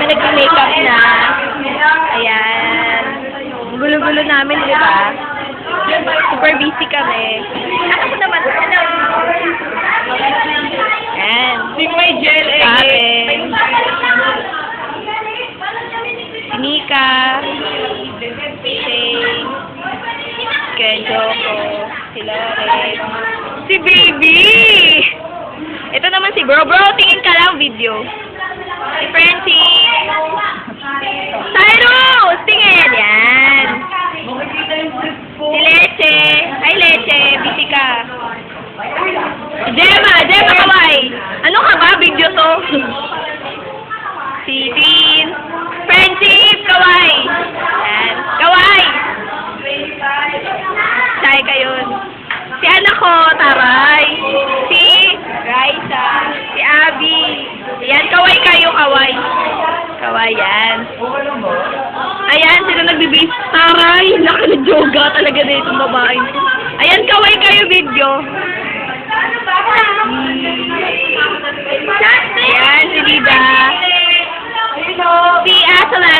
nag-makeup na. Ayan. Gulo-gulo namin, di ba? Super busy kami. Ako naman. Ayan. Sing may gel Akin. Si Nika. Shane. Kenjoko. Si Lore. Si Baby! Ito naman si Bro. Bro, tingin ka lang video. Si Francie. Cyrus! Tingin! Yan. Si Leche. Ay, Leche. Busy ka. Gemma! Gemma, kaway! Ano ka ba? Video to? Si Tin. Friendship! Kaway! Yan. Kaway! Chay ka yun. Si anak ko, Taray. Si Raisa. Si Abby. Yan, kaway kayo, kaway. Kaway, yan. Ayan, sila nagbibis. Taray, laki na joga talaga na itong babae. Ayan, kaway kayo video. Ayan, si Lida. Si Aslan.